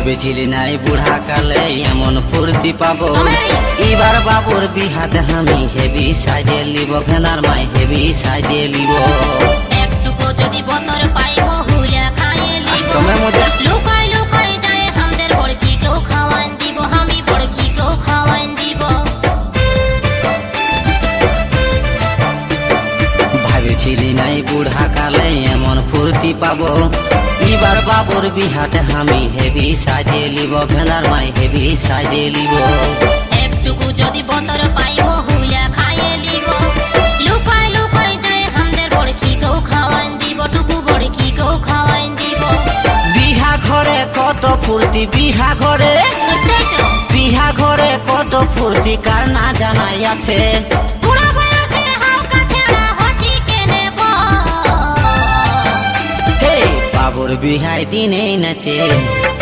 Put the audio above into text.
ভাবেছিলি নাই বুড়া কালে এমন ফুর্তি পাবো, এবার বাবুর বিহাতে আমি হেভি সাজে লিব, ফেনার মাই হেভি সাজে লিব। একটুকু যদি বতর পাইব হুলা খাইয়ে লিব, তুমি মজা লুকাই লুকাই যায় আমাদের বড়কি কেউ খাওয়ান দিব, আমি বড়কি কেউ খাওয়ান দিব। ভাবেছিলি নাই বুড়া কালে এমন ফুর্তি পাবো, এবার বাবুর বিহাতে আমি হেভি সাজে লিব, ফেনার মাই হেভি সাজে লিব। একটুকু যদি বতর পাইব হুলা খাইয়ে লিব, লুকাই লুকাই যায় আমাদের বড়কি কেউ খাওয়ান দিব, টুকু বড়কি কেউ খাওয়ান দিব। বিহা ঘরে কত ফুর্তি, বিহা ঘরে সত্যি তো বিহা ঘরে কত ফুর্তি কার না জানাই আছে। বুড়া বয়সে হালকা ছেঁড়া হচি কেনে হে বাবুর বিহায় দিনেই নাচে।